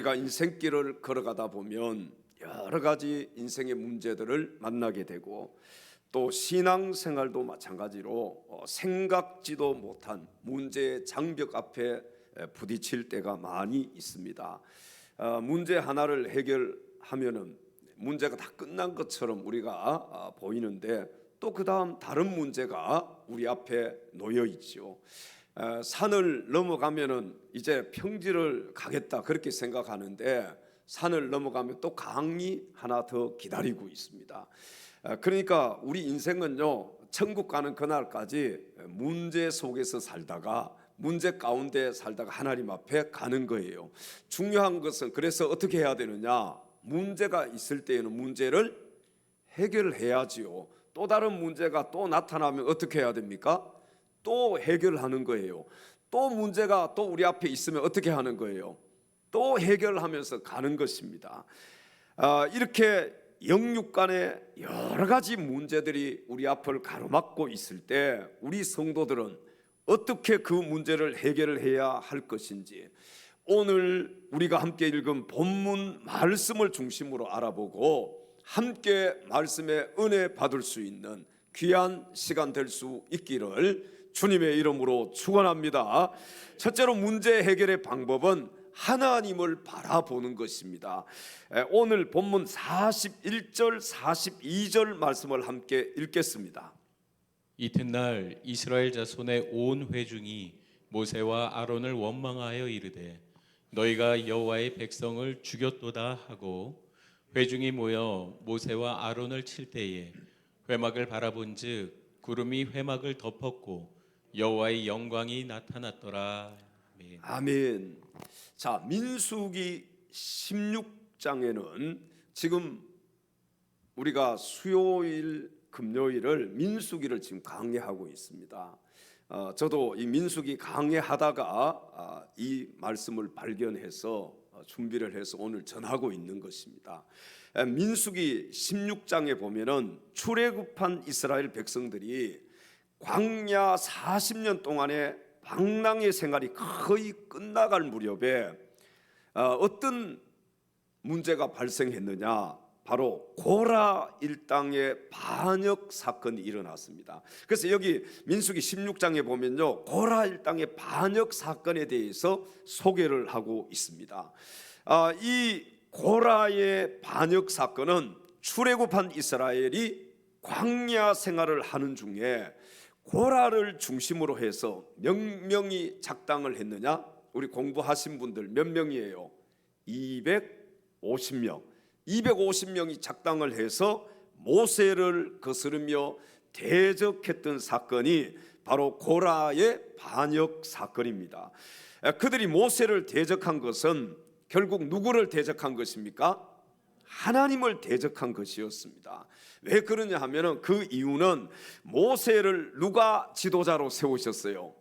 우리가 인생길을 걸어가다 보면 여러 가지 인생의 문제들을 만나게 되고 또 신앙생활도 마찬가지로 생각지도 못한 문제의 장벽 앞에 부딪힐 때가 많이 있습니다. 문제 하나를 해결하면은 문제가 다 끝난 것처럼 우리가 보이는데 또 그 다음 다른 문제가 우리 앞에 놓여 있죠. 산을 넘어가면은 이제 평지를 가겠다 그렇게 생각하는데 산을 넘어가면 또 강이 하나 더 기다리고 있습니다. 그러니까 우리 인생은요, 천국 가는 그날까지 문제 속에서 살다가 문제 가운데 살다가 하나님 앞에 가는 거예요. 중요한 것은 그래서 어떻게 해야 되느냐, 문제가 있을 때에는 문제를 해결해야지요. 또 다른 문제가 또 나타나면 어떻게 해야 됩니까? 또 해결하는 거예요. 또 문제가 또 우리 앞에 있으면 어떻게 하는 거예요? 또 해결하면서 가는 것입니다. 이렇게 영육 간의 여러 가지 문제들이 우리 앞을 가로막고 있을 때 우리 성도들은 어떻게 그 문제를 해결을 해야 할 것인지 오늘 우리가 함께 읽은 본문 말씀을 중심으로 알아보고 함께 말씀의 은혜 받을 수 있는 귀한 시간 될 수 있기를 주님의 이름으로 축원합니다. 첫째로 문제 해결의 방법은 하나님을 바라보는 것입니다. 오늘 본문 41절 42절 말씀을 함께 읽겠습니다. 이튿날 이스라엘 자손의 온 회중이 모세와 아론을 원망하여 이르되 너희가 여호와의 백성을 죽였도다 하고 회중이 모여 모세와 아론을 칠 때에 회막을 바라본즉 구름이 회막을 덮었고 여호와의 영광이 나타났더라. 아멘. 아멘. 자, 민수기 16장에는 지금 우리가 수요일 금요일을 민수기를 지금 강해하고 있습니다. 저도 이 민수기 강해하다가 이 말씀을 발견해서 준비를 해서 오늘 전하고 있는 것입니다. 민수기 16장에 보면은 출애굽한 이스라엘 백성들이 광야 40년 동안의 방랑의 생활이 거의 끝나갈 무렵에 어떤 문제가 발생했느냐, 바로 고라 일당의 반역 사건이 일어났습니다. 그래서 여기 민수기 16장에 보면요, 고라 일당의 반역 사건에 대해서 소개를 하고 있습니다. 이 고라의 반역 사건은 출애굽한 이스라엘이 광야 생활을 하는 중에 고라를 중심으로 해서 몇 명이 작당을 했느냐? 우리 공부하신 분들 몇 명이에요? 250명. 250명이 작당을 해서 모세를 거스르며 대적했던 사건이 바로 고라의 반역 사건입니다. 그들이 모세를 대적한 것은 결국 누구를 대적한 것입니까? 하나님을 대적한 것이었습니다. 왜 그러냐 하면은 그 이유는 모세를 누가 지도자로 세우셨어요?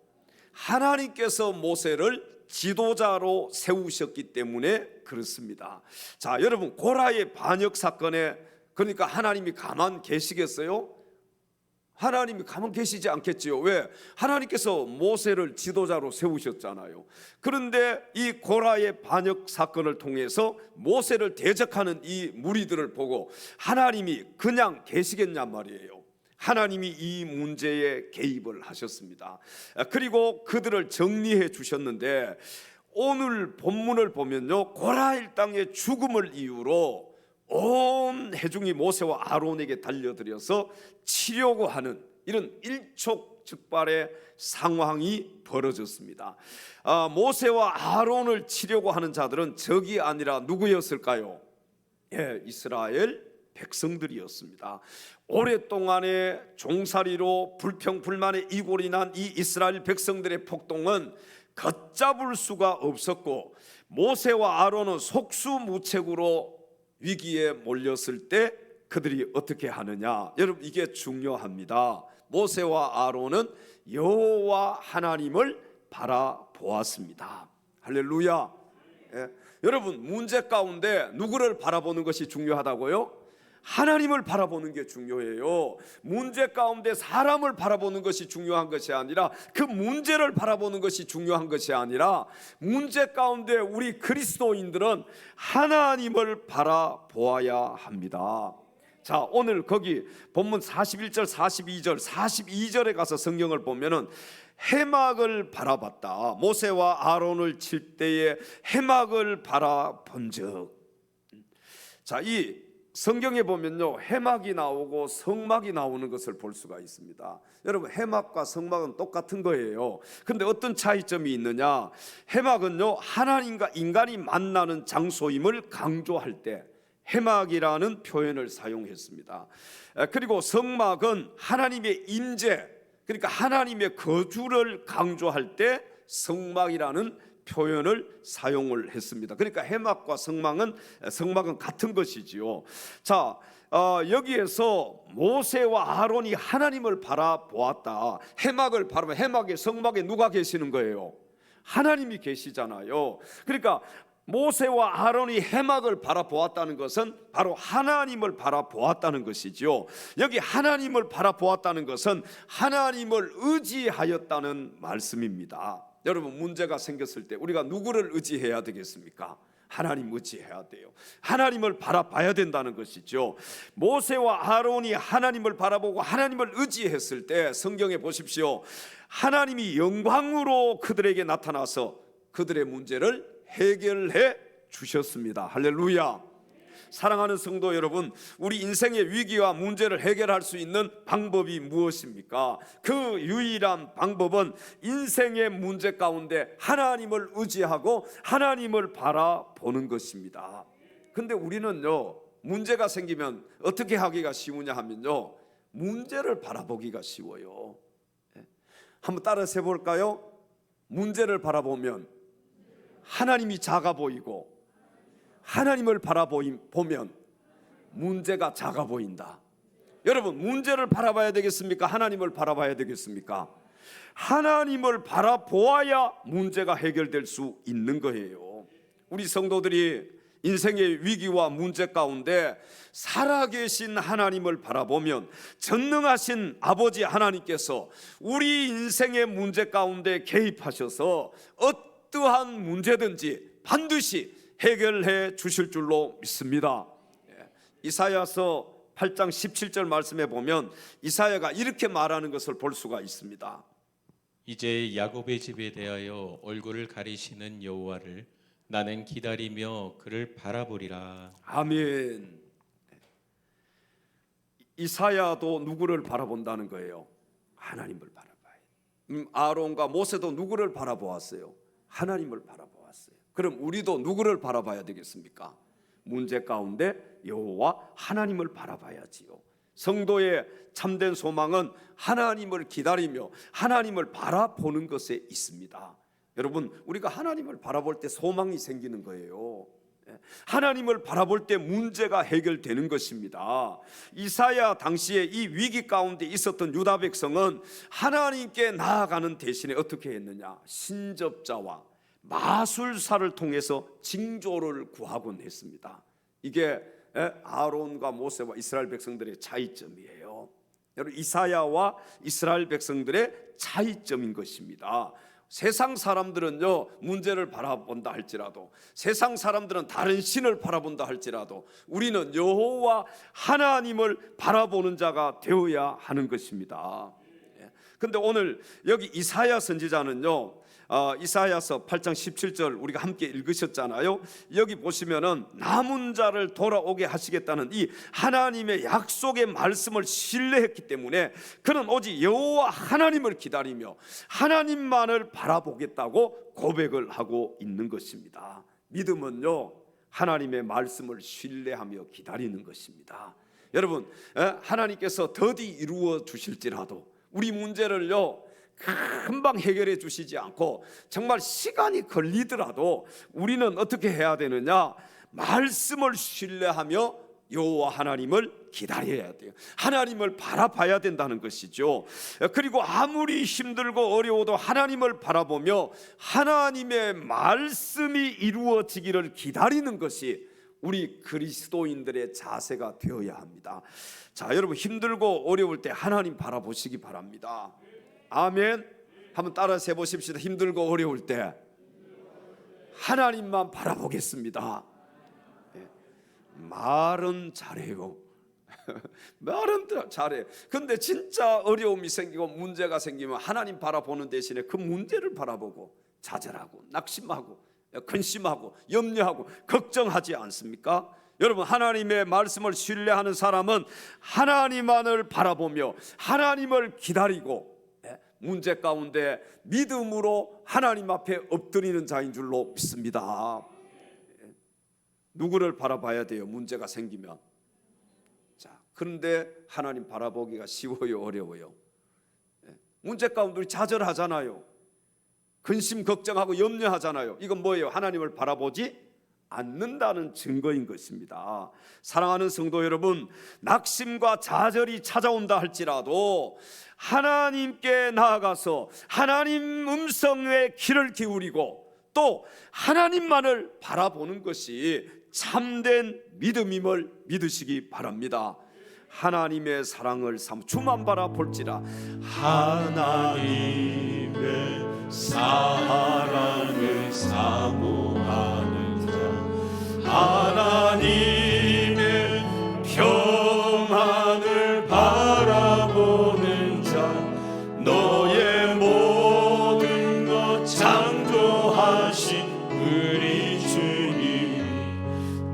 하나님께서 모세를 지도자로 세우셨기 때문에 그렇습니다. 자, 여러분, 고라의 반역 사건에 그러니까 하나님이 가만 계시겠어요? 하나님이 가만 계시지 않겠지요. 왜? 하나님께서 모세를 지도자로 세우셨잖아요. 그런데 이 고라의 반역 사건을 통해서 모세를 대적하는 이 무리들을 보고 하나님이 그냥 계시겠냐 말이에요. 하나님이 이 문제에 개입을 하셨습니다. 그리고 그들을 정리해 주셨는데 오늘 본문을 보면요, 고라 일당의 죽음을 이유로 온 회중이 모세와 아론에게 달려들어서 치려고 하는 이런 일촉즉발의 상황이 벌어졌습니다. 모세와 아론을 치려고 하는 자들은 적이 아니라 누구였을까요? 이스라엘 백성들이었습니다. 오랫동안의 종살이로 불평불만의 이골이 난 이 이스라엘 백성들의 폭동은 걷잡을 수가 없었고 모세와 아론은 속수무책으로 위기에 몰렸을 때 그들이 어떻게 하느냐, 여러분 이게 중요합니다. 모세와 아론은 여호와 하나님을 바라보았습니다. 할렐루야. 여러분, 문제 가운데 누구를 바라보는 것이 중요하다고요? 하나님을 바라보는 게 중요해요. 문제 가운데 사람을 바라보는 것이 중요한 것이 아니라, 그 문제를 바라보는 것이 중요한 것이 아니라, 문제 가운데 우리 그리스도인들은 하나님을 바라보아야 합니다. 자, 오늘 거기 본문 41절 42절에 가서 성경을 보면은 해막을 바라봤다. 모세와 아론을 칠 때에 해막을 바라본즉. 자, 이 성경에 보면요, 해막이 나오고 성막이 나오는 것을 볼 수가 있습니다. 여러분, 해막과 성막은 똑같은 거예요. 근데 어떤 차이점이 있느냐? 해막은요, 하나님과 인간이 만나는 장소임을 강조할 때 해막이라는 표현을 사용했습니다. 그리고 성막은 하나님의 임재, 그러니까 하나님의 거주를 강조할 때 성막이라는 표현을 사용을 했습니다. 그러니까 해막과 성막은 같은 것이지요. 자, 여기에서 모세와 아론이 하나님을 바라보았다. 해막을 바라보면 해막에, 성막에 누가 계시는 거예요? 하나님이 계시잖아요. 그러니까 모세와 아론이 해막을 바라보았다는 것은 바로 하나님을 바라보았다는 것이지요. 여기 하나님을 바라보았다는 것은 하나님을 의지하였다는 말씀입니다. 여러분, 문제가 생겼을 때 우리가 누구를 의지해야 되겠습니까? 하나님 의지해야 돼요. 하나님을 바라봐야 된다는 것이죠. 모세와 아론이 하나님을 바라보고 하나님을 의지했을 때 성경에 보십시오. 하나님이 영광으로 그들에게 나타나서 그들의 문제를 해결해 주셨습니다. 할렐루야. 사랑하는 성도 여러분, 우리 인생의 위기와 문제를 해결할 수 있는 방법이 무엇입니까? 그 유일한 방법은 인생의 문제 가운데 하나님을 의지하고 하나님을 바라보는 것입니다. 근데 우리는요, 문제가 생기면 어떻게 하기가 쉬우냐 하면요, 문제를 바라보기가 쉬워요. 한번 따라서 해볼까요? 문제를 바라보면 하나님이 작아 보이고, 하나님을 바라보면 문제가 작아 보인다. 여러분, 문제를 바라봐야 되겠습니까? 하나님을 바라봐야 되겠습니까? 하나님을 바라보아야 문제가 해결될 수 있는 거예요. 우리 성도들이 인생의 위기와 문제 가운데 살아계신 하나님을 바라보면 전능하신 아버지 하나님께서 우리 인생의 문제 가운데 개입하셔서 어떠한 문제든지 반드시 해결해 주실 줄로 믿습니다. 이사야서 8장 17절 말씀에 보면 이사야가 이렇게 말하는 것을 볼 수가 있습니다. 이제 야곱의 집에 대하여 얼굴을 가리시는 여호와를 나는 기다리며 그를 바라보리라. 아멘. 이사야도 누구를 바라본다는 거예요? 하나님을 바라봐요. 아론과 모세도 누구를 바라보았어요? 하나님을 바라보았어요. 그럼 우리도 누구를 바라봐야 되겠습니까? 문제 가운데 여호와 하나님을 바라봐야지요. 성도의 참된 소망은 하나님을 기다리며 하나님을 바라보는 것에 있습니다. 여러분, 우리가 하나님을 바라볼 때 소망이 생기는 거예요. 하나님을 바라볼 때 문제가 해결되는 것입니다. 이사야 당시에 이 위기 가운데 있었던 유다 백성은 하나님께 나아가는 대신에 어떻게 했느냐? 신접자와 마술사를 통해서 징조를 구하곤 했습니다. 이게 아론과 모세와 이스라엘 백성들의 차이점이에요. 여러분, 이사야와 이스라엘 백성들의 차이점인 것입니다. 세상 사람들은요, 문제를 바라본다 할지라도, 세상 사람들은 다른 신을 바라본다 할지라도 우리는 여호와 하나님을 바라보는 자가 되어야 하는 것입니다. 근데 오늘 여기 이사야 선지자는요, 이사야서 8장 17절 우리가 함께 읽으셨잖아요. 여기 보시면은 남은 자를 돌아오게 하시겠다는 이 하나님의 약속의 말씀을 신뢰했기 때문에 그는 오직 여호와 하나님을 기다리며 하나님만을 바라보겠다고 고백을 하고 있는 것입니다. 믿음은요, 하나님의 말씀을 신뢰하며 기다리는 것입니다. 여러분, 하나님께서 더디 이루어 주실지라도 우리 문제를요 금방 해결해 주시지 않고 정말 시간이 걸리더라도 우리는 어떻게 해야 되느냐? 말씀을 신뢰하며 여호와 하나님을 기다려야 돼요. 하나님을 바라봐야 된다는 것이죠. 그리고 아무리 힘들고 어려워도 하나님을 바라보며 하나님의 말씀이 이루어지기를 기다리는 것이 우리 그리스도인들의 자세가 되어야 합니다. 자, 여러분 힘들고 어려울 때 하나님 바라보시기 바랍니다. 아멘. 한번 따라서 해보십시다. 힘들고 어려울 때 하나님만 바라보겠습니다. 말은 잘해요. 말은 잘해. 근데 진짜 어려움이 생기고 문제가 생기면 하나님 바라보는 대신에 그 문제를 바라보고 좌절하고 낙심하고 근심하고 염려하고 걱정하지 않습니까? 여러분, 하나님의 말씀을 신뢰하는 사람은 하나님만을 바라보며 하나님을 기다리고 문제 가운데 믿음으로 하나님 앞에 엎드리는 자인 줄로 믿습니다. 누구를 바라봐야 돼요? 문제가 생기면. 자, 그런데 하나님 바라보기가 쉬워요, 어려워요? 문제 가운데 우리 좌절하잖아요. 근심 걱정하고 염려하잖아요. 이건 뭐예요? 하나님을 바라보지 않는다는 증거인 것입니다. 사랑하는 성도 여러분, 낙심과 좌절이 찾아온다 할지라도 하나님께 나아가서 하나님 음성에 귀를 기울이고 또 하나님만을 바라보는 것이 참된 믿음임을 믿으시기 바랍니다. 하나님의 사랑을 주만 바라볼지라. 하나님의 사랑을 사모하는 자, 하나님의 평안을 바라보는 자, 너의 모든 것 창조하신 우리 주님이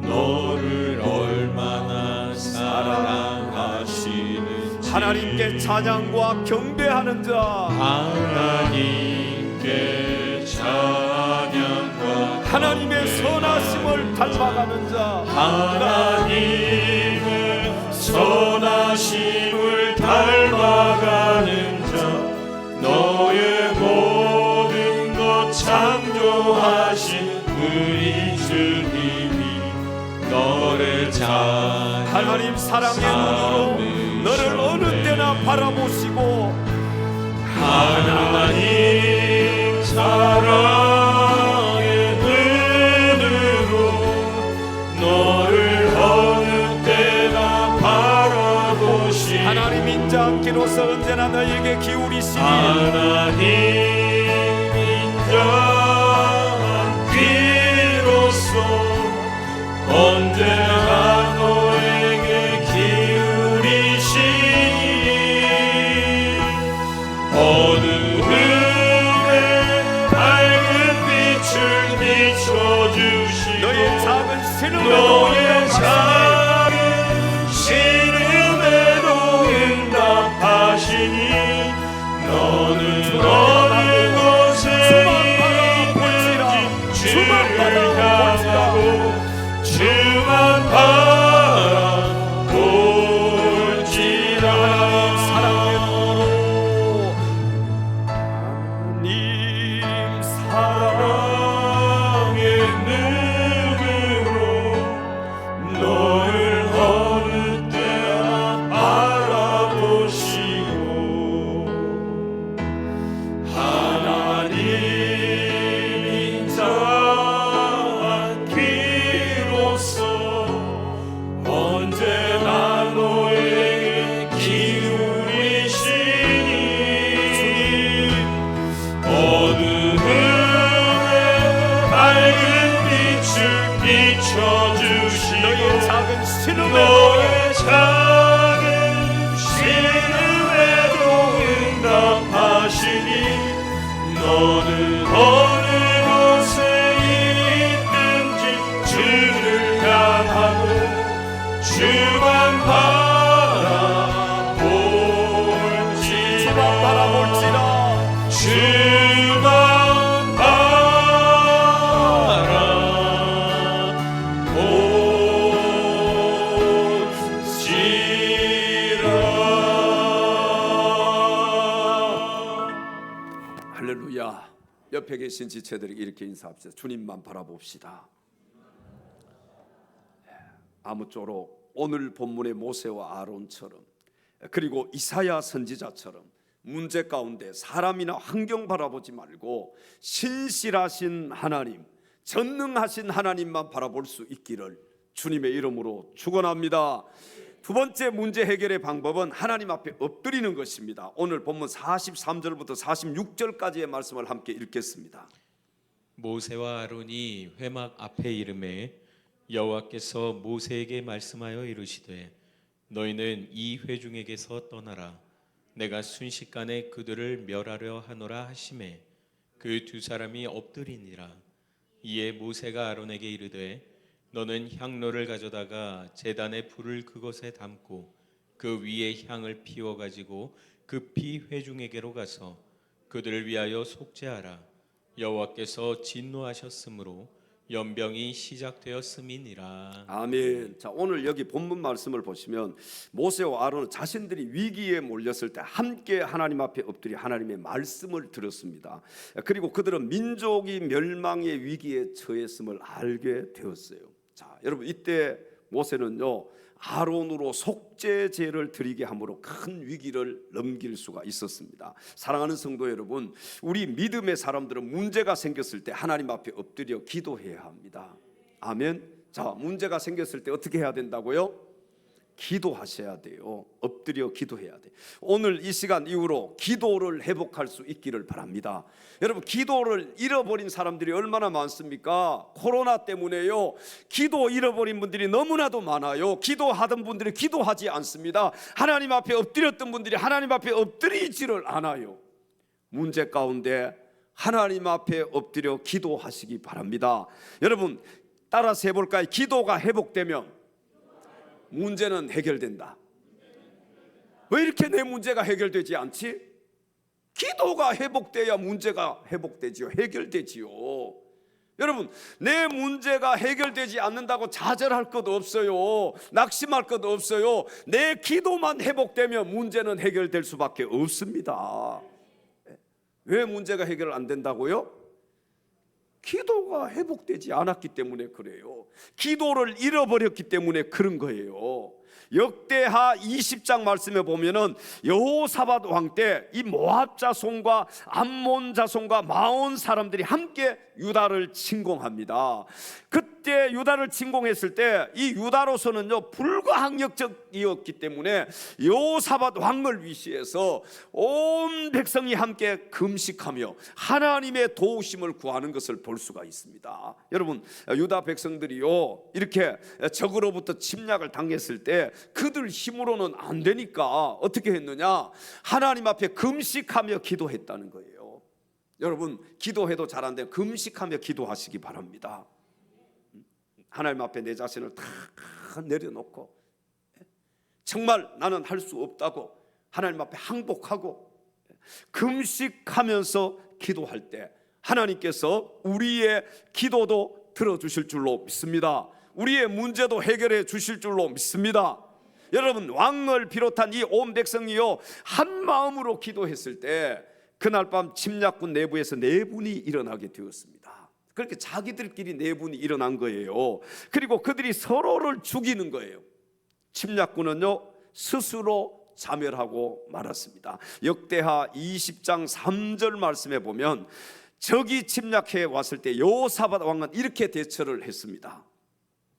너를 얼마나 사랑하시는지 하나님께 찬양과 경배하는 자, 하나님께 찬양과 하나님의 선하심을 닮아가는 자, 하나님의 선하심을 닮아가는 자, 너의 모든 것 창조하신 우리 주님이 너를 찬양하시는 하나님 사랑의 눈으로 너를 어느 때나 바라보시고 하나님 사랑의 눈으로 너를 어느 때나 바라보시고 하나님 인자함께로서 언제나 너에게 기울이시니 하나님 인자한 귀로서 언제나 너에게 기울이시니 어두움에 밝은 빛을 비춰주시고 너의 작은 신음에도 너의 작은 신음에도 응답하시니 너는 어느 곳에 있든지 주를 향하고 주만 바라볼지라. 하나님 사랑의 눈으로 너를 어느 때나 바라보시고 하나님 인자한 귀로서 언제나 너에게 기울이시니 어두움에 밝은 빛을 비춰주시고 너의 작은 신음에도 너의 작은 신음에도 응답하시니 너는 어느 곳에 있든지 주를 향하고 주만 바라볼지라. 주만 바라볼지라. 할렐루야. 옆에 계신 지체들에게 이렇게 인사합시다. 주님만 바라봅시다. 아무쪼록 오늘 본문의 모세와 아론처럼 그리고 이사야 선지자처럼 문제 가운데 사람이나 환경 바라보지 말고 신실하신 하나님, 전능하신 하나님만 바라볼 수 있기를 주님의 이름으로 축원합니다. 두 번째 문제 해결의 방법은 하나님 앞에 엎드리는 것입니다. 오늘 본문 43절부터 46절까지의 말씀을 함께 읽겠습니다. 모세와 아론이 회막 앞에 이르매 여호와께서 모세에게 말씀하여 이르시되 너희는 이 회중에게서 떠나라. 내가 순식간에 그들을 멸하려 하노라 하시매 그 두 사람이 엎드리니라. 이에 모세가 아론에게 이르되 너는 향로를 가져다가 제단에 불을 그것에 담고 그 위에 향을 피워 가지고 급히 회중에게로 가서 그들을 위하여 속죄하라. 여호와께서 진노하셨으므로 연병이 시작되었음이니라. 아멘. 자, 오늘 여기 본문 말씀을 보시면 모세와 아론은 자신들이 위기에 몰렸을 때 함께 하나님 앞에 엎드려 하나님의 말씀을 들었습니다. 그리고 그들은 민족이 멸망의 위기에 처했음을 알게 되었어요. 자, 여러분 이때 모세는요 아론으로 속죄제를 드리게 함으로 큰 위기를 넘길 수가 있었습니다. 사랑하는 성도 여러분, 우리 믿음의 사람들은 문제가 생겼을 때 하나님 앞에 엎드려 기도해야 합니다. 아멘. 자, 문제가 생겼을 때 어떻게 해야 된다고요? 기도하셔야 돼요. 엎드려 기도해야 돼. 오늘 이 시간 이후로 기도를 회복할 수 있기를 바랍니다. 여러분, 기도를 잃어버린 사람들이 얼마나 많습니까? 코로나 때문에요. 기도 잃어버린 분들이 너무나도 많아요. 기도하던 분들이 기도하지 않습니다. 하나님 앞에 엎드렸던 분들이 하나님 앞에 엎드리지를 않아요. 문제 가운데 하나님 앞에 엎드려 기도하시기 바랍니다. 여러분, 따라서 해볼까요? 기도가 회복되면 문제는 해결된다. 왜 이렇게 내 문제가 해결되지 않지? 기도가 회복돼야 문제가 회복되지요. 해결되지요. 여러분, 내 문제가 해결되지 않는다고 좌절할 것 없어요. 낙심할 것 없어요. 내 기도만 회복되면 문제는 해결될 수밖에 없습니다. 왜 문제가 해결 안 된다고요? 기도가 회복되지 않았기 때문에 그래요. 기도를 잃어버렸기 때문에 그런 거예요. 역대하 20장 말씀에 보면은 여호사밧 왕 때 이 모압 자손과 암몬 자손과 마온 사람들이 함께 유다를 침공합니다. 그때 유다를 침공했을 때 이 유다로서는요 불가항력적이었기 때문에 여호사밧 왕을 위시해서 온 백성이 함께 금식하며 하나님의 도우심을 구하는 것을 볼 수가 있습니다. 여러분, 유다 백성들이요 이렇게 적으로부터 침략을 당했을 때 그들 힘으로는 안 되니까 어떻게 했느냐? 하나님 앞에 금식하며 기도했다는 거예요. 여러분, 기도해도 잘 안 되면 금식하며 기도하시기 바랍니다. 하나님 앞에 내 자신을 다 내려놓고 정말 나는 할 수 없다고 하나님 앞에 항복하고 금식하면서 기도할 때 하나님께서 우리의 기도도 들어주실 줄로 믿습니다. 우리의 문제도 해결해 주실 줄로 믿습니다. 여러분, 왕을 비롯한 이 온 백성이요 한 마음으로 기도했을 때 그날 밤 침략군 내부에서 내분이 일어나게 되었습니다. 그렇게 자기들끼리 내분이 일어난 거예요. 그리고 그들이 서로를 죽이는 거예요. 침략군은요 스스로 자멸하고 말았습니다. 역대하 20장 3절 말씀에 보면 적이 침략해 왔을 때 여호사밧 왕은 이렇게 대처를 했습니다.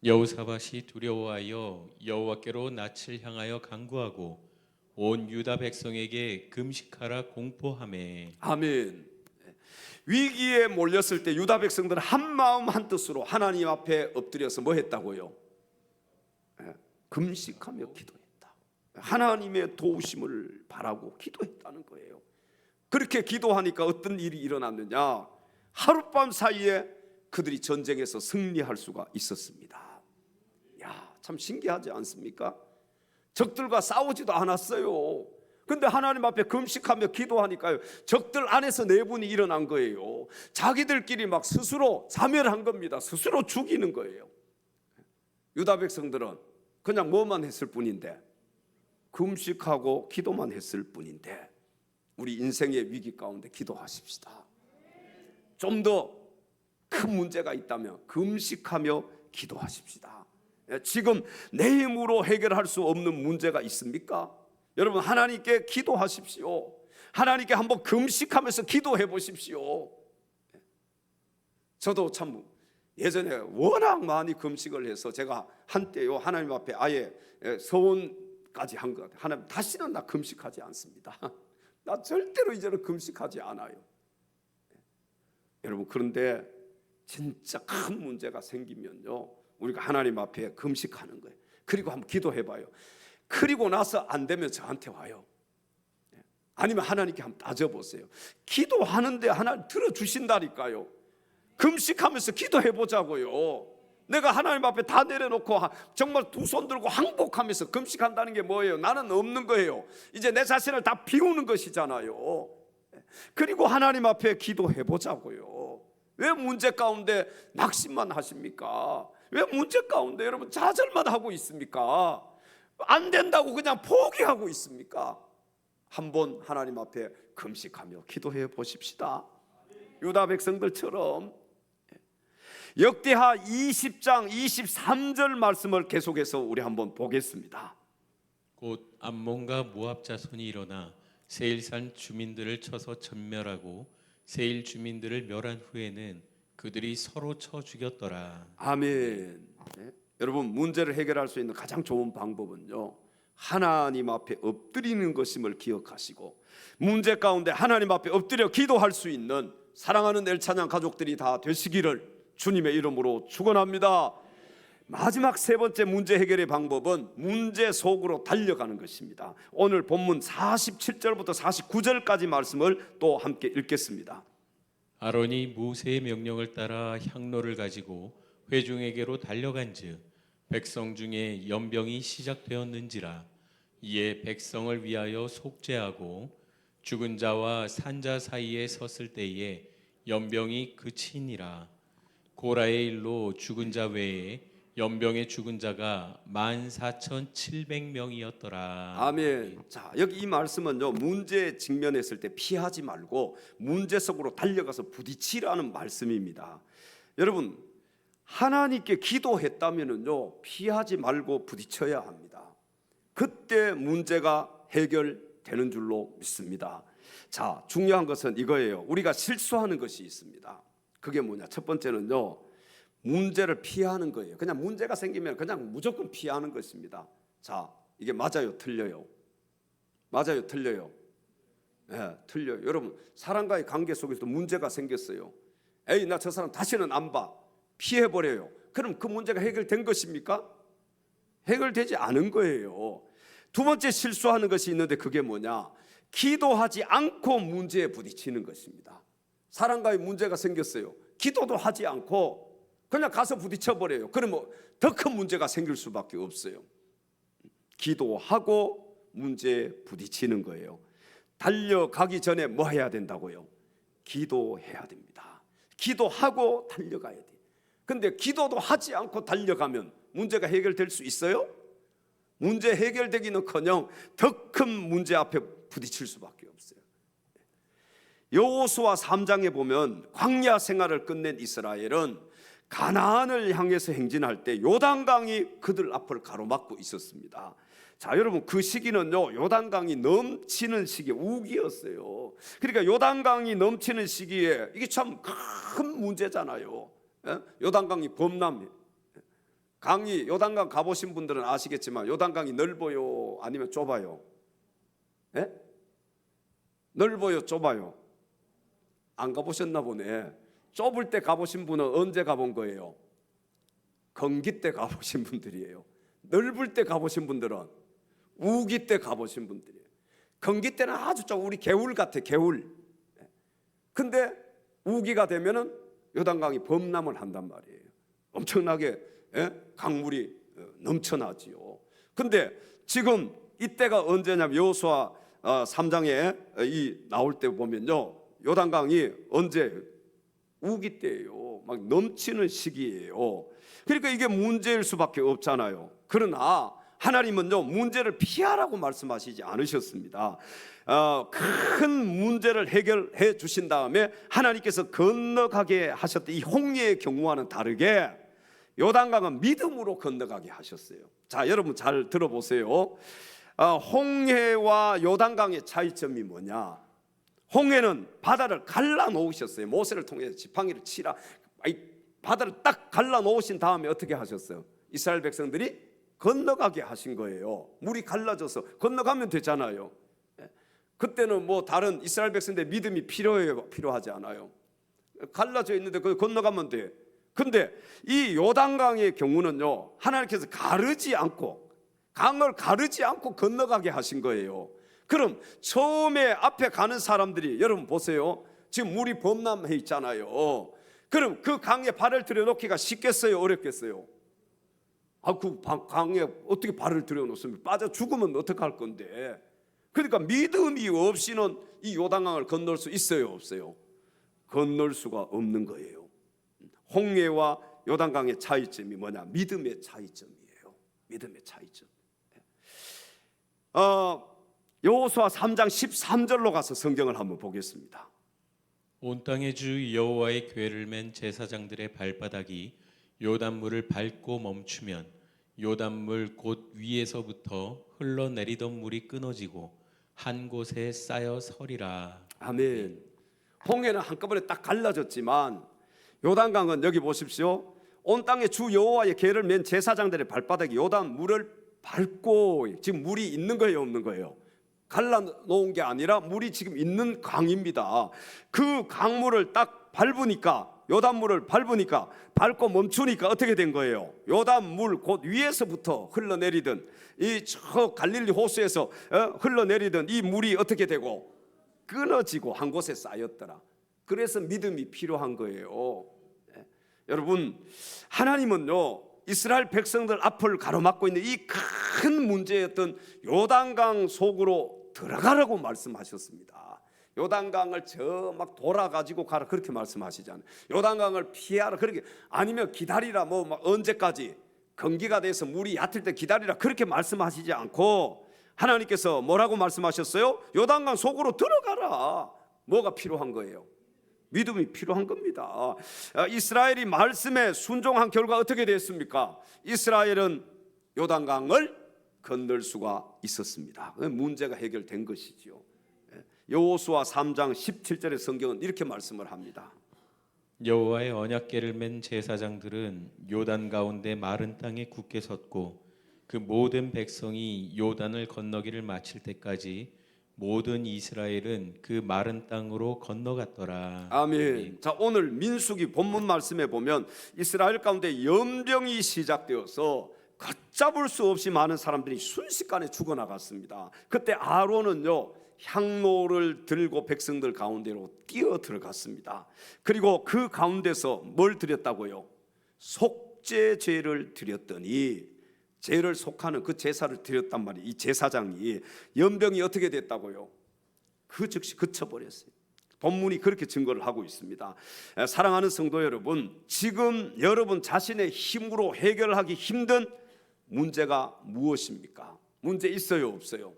여호사밧이 두려워하여 여호와께로 낯을 향하여 간구하고 온 유다 백성에게 금식하라 공포하매. 아멘. 위기에 몰렸을 때 유다 백성들은 한 마음 한 뜻으로 하나님 앞에 엎드려서 뭐 했다고요? 금식하며 기도했다. 하나님의 도우심을 바라고 기도했다는 거예요. 그렇게 기도하니까 어떤 일이 일어났느냐? 하룻밤 사이에 그들이 전쟁에서 승리할 수가 있었습니다. 야, 참 신기하지 않습니까? 적들과 싸우지도 않았어요. 근데 하나님 앞에 금식하며 기도하니까요 적들 안에서 내분이 일어난 거예요. 자기들끼리 막 스스로 자멸한 겁니다. 스스로 죽이는 거예요. 유다 백성들은 그냥 뭐만 했을 뿐인데 금식하고 기도만 했을 뿐인데 우리 인생의 위기 가운데 기도하십시다. 좀 더 큰 문제가 있다면 금식하며 기도하십시다. 지금 내 힘으로 해결할 수 없는 문제가 있습니까? 여러분, 하나님께 기도하십시오. 하나님께 한번 금식하면서 기도해 보십시오. 저도 참 예전에 워낙 많이 금식을 해서 제가 한때요 하나님 앞에 아예 서원까지 한 것 같아요. 하나님, 다시는 나 금식하지 않습니다. 나 절대로 이제는 금식하지 않아요. 여러분, 그런데 진짜 큰 문제가 생기면요, 우리가 하나님 앞에 금식하는 거예요. 그리고 한번 기도해봐요. 그리고 나서 안 되면 저한테 와요. 아니면 하나님께 한번 따져보세요. 기도하는데 하나님 들어주신다니까요. 금식하면서 기도해보자고요. 내가 하나님 앞에 다 내려놓고 정말 두 손 들고 항복하면서 금식한다는 게 뭐예요? 나는 없는 거예요. 이제 내 자신을 다 비우는 것이잖아요. 그리고 하나님 앞에 기도해보자고요. 왜 문제 가운데 낙심만 하십니까? 왜 문제 가운데 여러분 좌절만 하고 있습니까? 안 된다고 그냥 포기하고 있습니까? 한번 하나님 앞에 금식하며 기도해 보십시다. 유다 백성들처럼. 역대하 20장 23절 말씀을 계속해서 우리 한번 보겠습니다. 곧 암몬과 모압 자손이 일어나 세일산 주민들을 쳐서 전멸하고 세일 주민들을 멸한 후에는 그들이 서로 쳐 죽였더라. 아멘. 네. 여러분, 문제를 해결할 수 있는 가장 좋은 방법은요, 하나님 앞에 엎드리는 것임을 기억하시고, 문제 가운데 하나님 앞에 엎드려 기도할 수 있는 사랑하는 엘찬양 가족들이 다 되시기를 주님의 이름으로 축원합니다. 마지막 세 번째 문제 해결의 방법은 문제 속으로 달려가는 것입니다. 오늘 본문 47절부터 49절까지 말씀을 또 함께 읽겠습니다. 아론이 모세의 명령을 따라 향로를 가지고 회중에게로 달려간즉 백성 중에 연병이 시작되었는지라. 이에 백성을 위하여 속죄하고 죽은 자와 산 자 사이에 섰을 때에 연병이 그치니라. 고라의 일로 죽은 자 외에 연병의 죽은 자가 14,700명이었더라. 아멘. 자, 여기 이 말씀은요, 문제에 직면했을 때 피하지 말고 문제 속으로 달려가서 부딪히라는 말씀입니다. 여러분, 하나님께 기도했다면은요, 피하지 말고 부딪혀야 합니다. 그때 문제가 해결되는 줄로 믿습니다. 자, 중요한 것은 이거예요. 우리가 실수하는 것이 있습니다. 그게 뭐냐? 첫 번째는요, 문제를 피하는 거예요. 그냥 문제가 생기면 그냥 무조건 피하는 것입니다. 자, 이게 맞아요, 틀려요? 맞아요, 틀려요? 네, 틀려요. 여러분, 사람과의 관계 속에서도 문제가 생겼어요. 에이, 나 저 사람 다시는 안 봐. 피해버려요. 그럼 그 문제가 해결된 것입니까? 해결되지 않은 거예요. 두 번째 실수하는 것이 있는데 그게 뭐냐? 기도하지 않고 문제에 부딪히는 것입니다. 사람과의 문제가 생겼어요. 기도도 하지 않고 그냥 가서 부딪혀버려요. 그러면 더 큰 문제가 생길 수밖에 없어요. 기도하고 문제에 부딪히는 거예요. 달려가기 전에 뭐 해야 된다고요? 기도해야 됩니다. 기도하고 달려가야 돼요. 근데 기도도 하지 않고 달려가면 문제가 해결될 수 있어요? 문제 해결되기는커녕 더 큰 문제 앞에 부딪힐 수밖에 없어요. 여호수아 3장에 보면 광야 생활을 끝낸 이스라엘은 가나안을 향해서 행진할 때 요단강이 그들 앞을 가로막고 있었습니다. 자, 여러분, 그 시기는요, 요단강이 넘치는 시기, 우기였어요. 그러니까 요단강이 넘치는 시기에 이게 참 큰 문제잖아요. 요단강이 범람, 강이, 요단강 가보신 분들은 아시겠지만 요단강이 넓어요, 아니면 좁아요? 예? 넓어요, 좁아요? 안 가보셨나 보네. 좁을 때 가보신 분은 언제 가본 거예요? 건기 때 가보신 분들이에요. 넓을 때 가보신 분들은 우기 때 가보신 분들이에요. 건기 때는 아주 좀 우리 개울 같아, 개울. 근데 우기가 되면은 요단강이 범람을 한단 말이에요. 엄청나게 강물이 넘쳐나지요. 근데 지금 이때가 언제냐면 여호수아 3장에 이 나올 때 보면요, 요단강이 언제? 우기 때예요. 막 넘치는 시기예요. 그러니까 이게 문제일 수밖에 없잖아요. 그러나 하나님은요, 문제를 피하라고 말씀하시지 않으셨습니다. 큰 문제를 해결해 주신 다음에 하나님께서 건너가게 하셨던 이 홍해의 경우와는 다르게 요단강은 믿음으로 건너가게 하셨어요. 자, 여러분 잘 들어보세요. 홍해와 요단강의 차이점이 뭐냐? 홍해는 바다를 갈라 놓으셨어요. 모세를 통해서 지팡이를 치라, 바다를 딱 갈라 놓으신 다음에 어떻게 하셨어요? 이스라엘 백성들이 건너가게 하신 거예요. 물이 갈라져서 건너가면 되잖아요. 그때는 뭐 다른 이스라엘 백성들의 믿음이 필요해요, 필요하지 않아요? 갈라져 있는데 그 건너가면 돼. 근데 이 요단강의 경우는요, 하나님께서 가르지 않고, 강을 가르지 않고 건너가게 하신 거예요. 그럼 처음에 앞에 가는 사람들이, 여러분 보세요, 지금 물이 범람해 있잖아요. 그럼 그 강에 발을 들여놓기가 쉽겠어요, 어렵겠어요? 그 강에 어떻게 발을 들여놓습니까? 빠져 죽으면 어떡할 건데. 그러니까 믿음이 없이는 이 요단강을 건널 수 있어요, 없어요? 건널 수가 없는 거예요. 홍해와 요단강의 차이점이 뭐냐? 믿음의 차이점이에요. 믿음의 차이점. 여호수아 3장 13절로 가서 성경을 한번 보겠습니다. 온 땅의 주 여호와의 궤를 맨 제사장들의 발바닥이 요단물을 밟고 멈추면 요단물 곧 위에서부터 흘러내리던 물이 끊어지고 한 곳에 쌓여 서리라. 아멘. 홍해는 한꺼번에 딱 갈라졌지만 요단강은 여기 보십시오. 온 땅의 주 여호와의 궤를 맨 제사장들의 발바닥이 요단물을 밟고, 지금 물이 있는 거예요, 없는 거예요? 갈라놓은 게 아니라 물이 지금 있는 강입니다. 그 강물을 딱 밟으니까, 요단물을 밟으니까, 밟고 멈추니까 어떻게 된 거예요? 요단물 곧 위에서부터 흘러내리던 이 저 갈릴리 호수에서 흘러내리던 이 물이 어떻게 되고 끊어지고 한 곳에 쌓였더라. 그래서 믿음이 필요한 거예요. 여러분, 하나님은요, 이스라엘 백성들 앞을 가로막고 있는 이 큰 문제였던 요단강 속으로 들어가라고 말씀하셨습니다. 요단강을 저 막 돌아가지고 가라 그렇게 말씀하시잖아요. 요단강을 피하라 그렇게, 아니면 기다리라, 뭐 막 언제까지 건기가 돼서 물이 얕을 때 기다리라 그렇게 말씀하시지 않고, 하나님께서 뭐라고 말씀하셨어요? 요단강 속으로 들어가라. 뭐가 필요한 거예요? 믿음이 필요한 겁니다. 이스라엘이 말씀에 순종한 결과 어떻게 됐습니까? 이스라엘은 요단강을 건널 수가 있었습니다. 문제가 해결된 것이죠. 여호수아 3장 17절의 성경은 이렇게 말씀을 합니다. 여호와의 언약궤를 맨 제사장들은 요단 가운데 마른 땅에 굳게 섰고 그 모든 백성이 요단을 건너기를 마칠 때까지 모든 이스라엘은 그 마른 땅으로 건너갔더라. 아멘. 자, 오늘 민수기 본문 말씀에 보면 이스라엘 가운데 연병이 시작되어서 걷잡을 수 없이 많은 사람들이 순식간에 죽어나갔습니다. 그때 아론은요, 향로를 들고 백성들 가운데로 뛰어 들어갔습니다. 그리고 그 가운데서 뭘 드렸다고요? 속죄제를 드렸더니, 죄를 속하는 그 제사를 드렸단 말이에요. 이 제사장이, 연병이 어떻게 됐다고요? 그 즉시 그쳐버렸어요. 본문이 그렇게 증거를 하고 있습니다. 사랑하는 성도 여러분, 지금 여러분 자신의 힘으로 해결하기 힘든 문제가 무엇입니까? 문제 있어요, 없어요?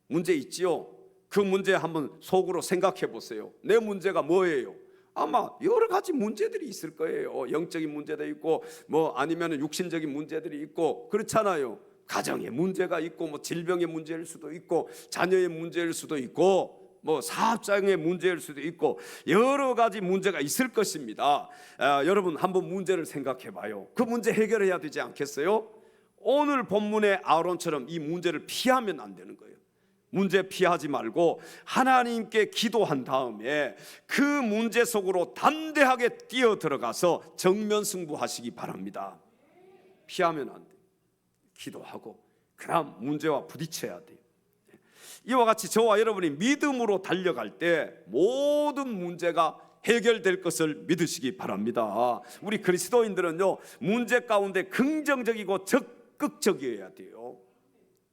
문제 있지요? 그 문제 한번 속으로 생각해 보세요. 내 문제가 뭐예요? 아마 여러 가지 문제들이 있을 거예요. 영적인 문제도 있고, 뭐 아니면 육신적인 문제들이 있고, 그렇잖아요. 가정의 문제가 있고, 뭐 질병의 문제일 수도 있고, 자녀의 문제일 수도 있고, 뭐 사업장의 문제일 수도 있고, 여러 가지 문제가 있을 것입니다. 여러분 한번 문제를 생각해 봐요. 그 문제 해결해야 되지 않겠어요? 오늘 본문의 아론처럼 이 문제를 피하면 안 되는 거예요. 문제 피하지 말고 하나님께 기도한 다음에 그 문제 속으로 담대하게 뛰어 들어가서 정면 승부하시기 바랍니다. 피하면 안 돼요. 기도하고 그럼 문제와 부딪혀야 돼요. 이와 같이 저와 여러분이 믿음으로 달려갈 때 모든 문제가 해결될 것을 믿으시기 바랍니다. 우리 그리스도인들은요, 문제 가운데 긍정적이고 적극적이어야 돼요.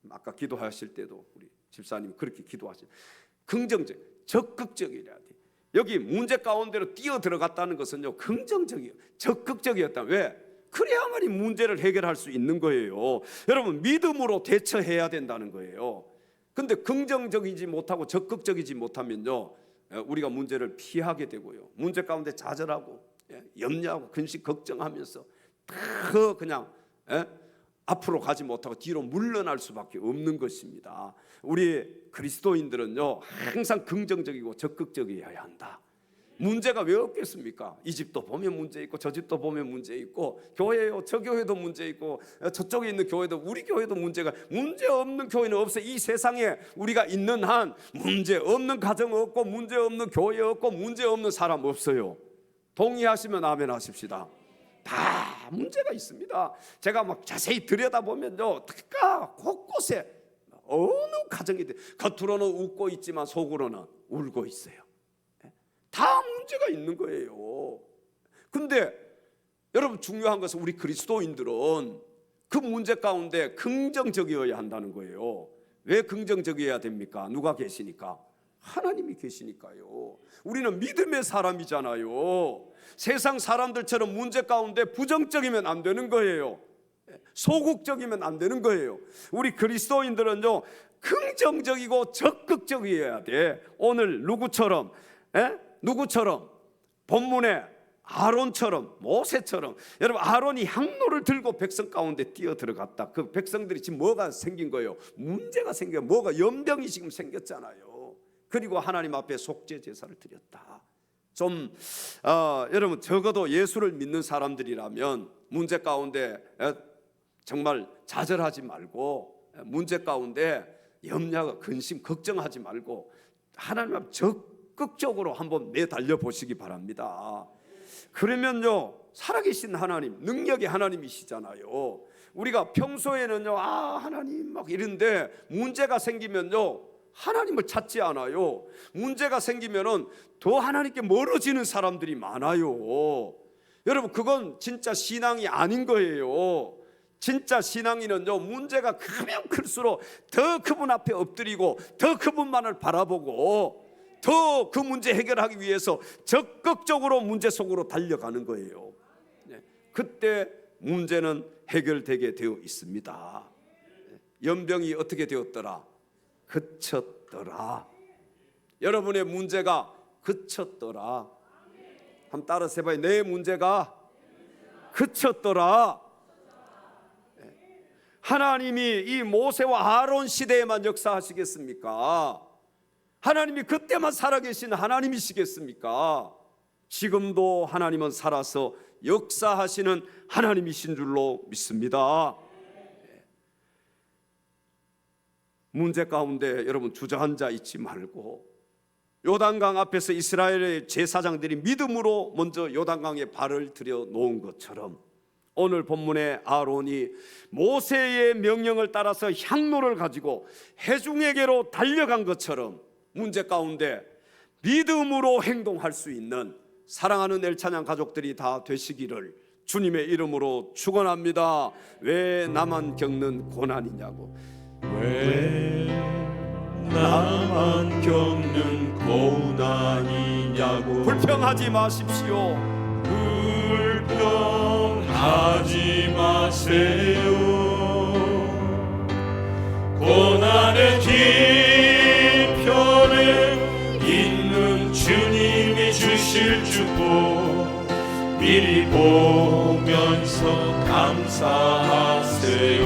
아까 기도하실 때도 우리 집사님 그렇게 기도하시죠. 긍정적, 적극적이어야 돼. 여기 문제 가운데로 뛰어 들어갔다는 것은요, 긍정적이에요. 적극적이었다. 왜? 그래야만이 문제를 해결할 수 있는 거예요. 여러분, 믿음으로 대처해야 된다는 거예요. 근데 긍정적이지 못하고 적극적이지 못하면요, 우리가 문제를 피하게 되고요, 문제 가운데 좌절하고 염려하고 근심 걱정하면서 그냥 앞으로 가지 못하고 뒤로 물러날 수밖에 없는 것입니다. 우리 그리스도인들은요, 항상 긍정적이고 적극적이어야 한다. 문제가 왜 없겠습니까? 이 집도 보면 문제 있고 저 집도 보면 문제 있고 교회요 저 교회도 문제 있고 저쪽에 있는 교회도 우리 교회도 문제가 문제 없는 교회는 없어요. 이 세상에 우리가 있는 한 문제 없는 가정 없고 문제 없는 교회 없고 문제 없는 사람 없어요. 동의하시면 아멘 하십시다. 다 문제가 있습니다. 제가 막 자세히 들여다보면요 다 곳곳에 어느 가정이든 겉으로는 웃고 있지만 속으로는 울고 있어요. 다 문제가 있는 거예요. 근데 여러분 중요한 것은 우리 그리스도인들은 그 문제 가운데 긍정적이어야 한다는 거예요. 왜 긍정적이어야 됩니까? 누가 계시니까? 하나님이 계시니까요. 우리는 믿음의 사람이잖아요. 세상 사람들처럼 문제 가운데 부정적이면 안 되는 거예요. 소극적이면 안 되는 거예요. 우리 그리스도인들은요 긍정적이고 적극적이어야 돼. 오늘 누구처럼? 누구처럼? 본문에 아론처럼, 모세처럼. 여러분 아론이 향로를 들고 백성 가운데 뛰어 들어갔다. 그 백성들이 지금 뭐가 생긴 거예요? 문제가 생겨. 뭐가 연병이 지금 생겼잖아요. 그리고 하나님 앞에 속죄 제사를 드렸다. 좀 여러분 적어도 예수를 믿는 사람들이라면 문제 가운데 정말 좌절하지 말고 문제 가운데 염려, 근심, 걱정하지 말고 하나님 앞에 적극적으로 한번 내달려 보시기 바랍니다. 그러면요 살아계신 하나님, 능력의 하나님이시잖아요. 우리가 평소에는요 하나님 막 이런데 문제가 생기면요 하나님을 찾지 않아요. 문제가 생기면은 더 하나님께 멀어지는 사람들이 많아요. 여러분 그건 진짜 신앙이 아닌 거예요. 진짜 신앙인은요 문제가 크면 클수록 더 그분 앞에 엎드리고 더 그분만을 바라보고 더 그 문제 해결하기 위해서 적극적으로 문제 속으로 달려가는 거예요. 그때 문제는 해결되게 되어 있습니다. 연병이 어떻게 되었더라? 그쳤더라. 여러분의 문제가 그쳤더라. 한번 따라서 해봐요. 내 문제가 그쳤더라. 하나님이 이 모세와 아론 시대에만 역사하시겠습니까? 하나님이 그때만 살아계신 하나님이시겠습니까? 지금도 하나님은 살아서 역사하시는 하나님이신 줄로 믿습니다. 문제 가운데 여러분 주저앉아 있지 말고 요단강 앞에서 이스라엘의 제사장들이 믿음으로 먼저 요단강에 발을 들여 놓은 것처럼 오늘 본문의 아론이 모세의 명령을 따라서 향로를 가지고 회중에게로 달려간 것처럼 문제 가운데 믿음으로 행동할 수 있는 사랑하는 엘찬양 가족들이 다 되시기를 주님의 이름으로 축원합니다. 왜 나만 겪는 고난이냐고. 왜 나만 겪는 고난이냐고. 불평하지 마십시오. 불평하지 마세요. 고난의 뒤편에 있는 주님이 주실 축복 미리 보면서 감사하세요.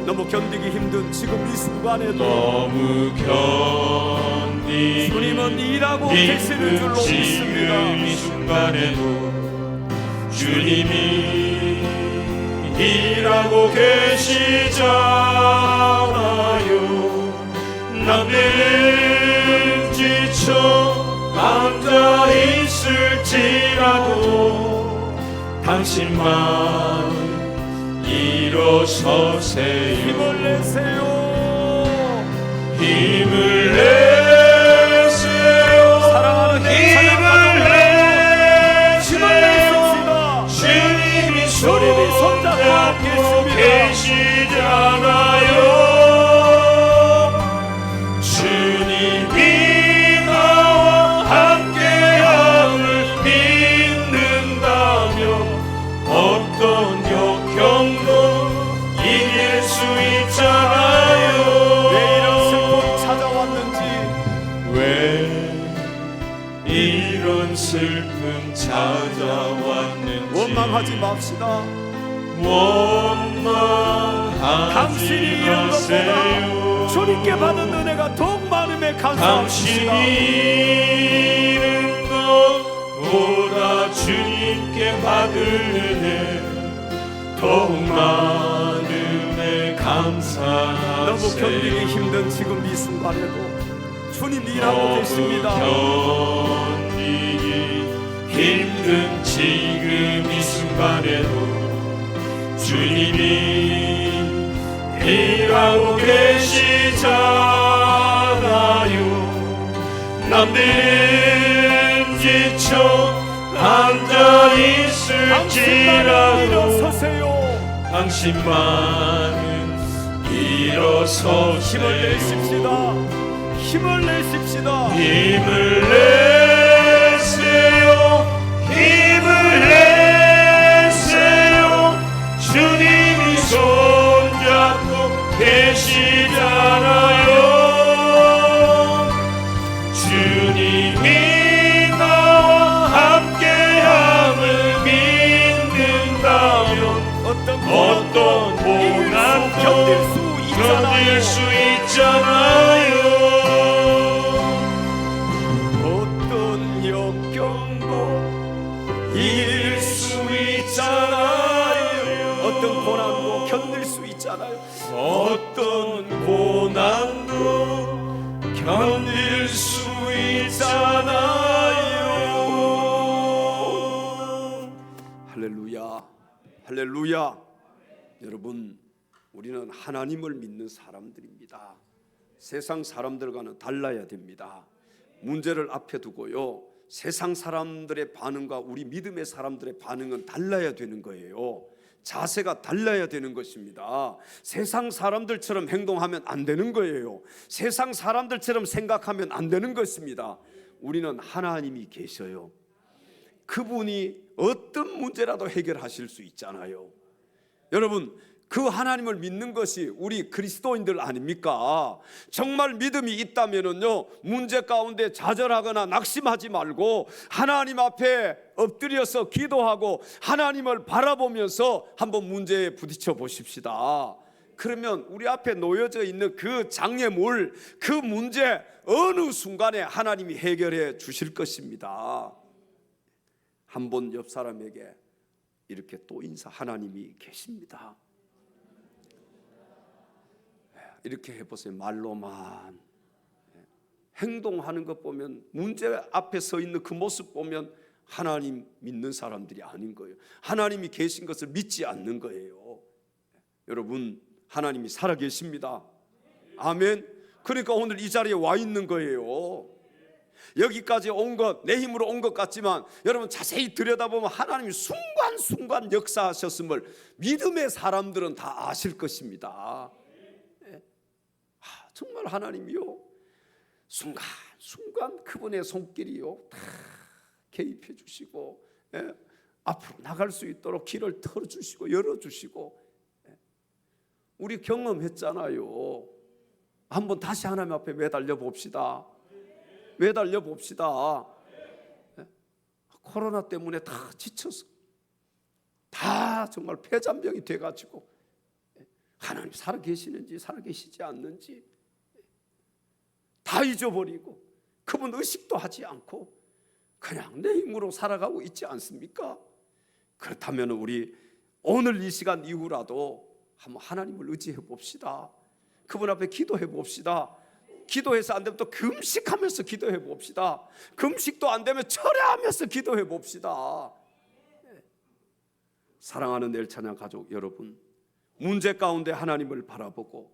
너무 견디기 힘든 지금 이 순간에도 너무 견디기 주님은 일하고 계시는 줄로 믿습니다. 이 순간에도 주님이 일하고 계시잖아요. 남들은 지쳐 앉아 있을지라도 당신만 일어서세요. 힘을 내세요. 힘을 내세요. 사랑하는 힘을 내십시다. 주님이 손잡고 계시잖아요. 주님이 나와 함께함을 믿는다며 어떤 역경도 이길 수 있잖아요. 왜 이런 슬픔이 찾아왔는지, 왜 이런 슬픔 찾아왔는지 원망하지 맙시다. 원망하지 당신이 이런 것보다 마세요. 주님께 받은 은혜가 더욱 많음에 감사합시다. 당신이 이른 것 보다 주님께 받을 은혜 더욱 많음에 감사하세. 너무 견디기 힘든 지금 이 순간에도 주님 일하고 계십니다. 견디기 힘든 지금 이 순간에도 주님이 일하고 계시잖아요. 남들은 지쳐 앉아 있을지라도 일어서세요. 당신만은 일어서세요. 힘을 내십시다. 힘을 내십시다. 힘을 내세요. 힘을 내세요. 주님이 손잡고 계시잖아요. 주님이 나와 함께함을 믿는다면 어떤 고난도 견딜 수 있잖아요. 어떤 역경도 이길 수 있잖아요. 어떤 고난도 견딜 수 있잖아요. 어떤 고난도 견딜 수 있잖아요. 할렐루야. 할렐루야. 여러분, 우리는 하나님을 믿는 사람들입니다. 세상 사람들과는 달라야 됩니다. 문제를 앞에 두고요, 세상 사람들의 반응과 우리 믿음의 사람들의 반응은 달라야 되는 거예요. 자세가 달라야 되는 것입니다. 세상 사람들처럼 행동하면 안 되는 거예요. 세상 사람들처럼 생각하면 안 되는 것입니다. 우리는 하나님이 계셔요. 그분이 어떤 문제라도 해결하실 수 있잖아요. 여러분, 그 하나님을 믿는 것이 우리 그리스도인들 아닙니까? 정말 믿음이 있다면은요, 문제 가운데 좌절하거나 낙심하지 말고 하나님 앞에 엎드려서 기도하고 하나님을 바라보면서 한번 문제에 부딪혀 보십시다. 그러면 우리 앞에 놓여져 있는 그 장애물, 그 문제 어느 순간에 하나님이 해결해 주실 것입니다. 한번 옆 사람에게 이렇게 또 인사, 하나님이 계십니다. 이렇게 해보세요. 말로만. 행동하는 것 보면, 문제 앞에 서 있는 그 모습 보면 하나님 믿는 사람들이 아닌 거예요. 하나님이 계신 것을 믿지 않는 거예요. 여러분, 하나님이 살아계십니다. 아멘. 그러니까 오늘 이 자리에 와 있는 거예요. 여기까지 온 것, 내 힘으로 온 것 같지만 여러분 자세히 들여다보면 하나님이 순간순간 역사하셨음을 믿음의 사람들은 다 아실 것입니다. 정말 하나님이요, 순간순간 그분의 손길이요 다 개입해 주시고, 앞으로 나갈 수 있도록 길을 털어주시고 열어주시고, 우리 경험했잖아요. 한번 다시 하나님 앞에 매달려 봅시다. 매달려 봅시다. 코로나 때문에 다 지쳐서, 다 정말 폐잔병이 돼가지고 하나님 살아계시는지 살아계시지 않는지 다 잊어버리고 그분 의식도 하지 않고 그냥 내 힘으로 살아가고 있지 않습니까? 그렇다면 우리 오늘 이 시간 이후라도 한번 하나님을 의지해 봅시다. 그분 앞에 기도해 봅시다. 기도해서 안 되면 또 금식하면서 기도해 봅시다. 금식도 안 되면 철야하면서 기도해 봅시다. 사랑하는 엘찬양 가족 여러분, 문제 가운데 하나님을 바라보고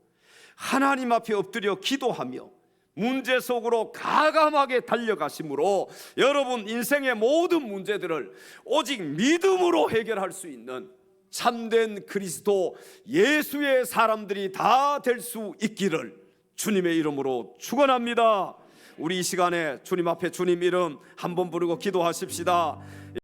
하나님 앞에 엎드려 기도하며 문제 속으로 가감하게 달려가심으로 여러분 인생의 모든 문제들을 오직 믿음으로 해결할 수 있는 참된 그리스도 예수의 사람들이 다 될 수 있기를 주님의 이름으로 축원합니다. 우리 이 시간에 주님 앞에 주님 이름 한번 부르고 기도하십시다.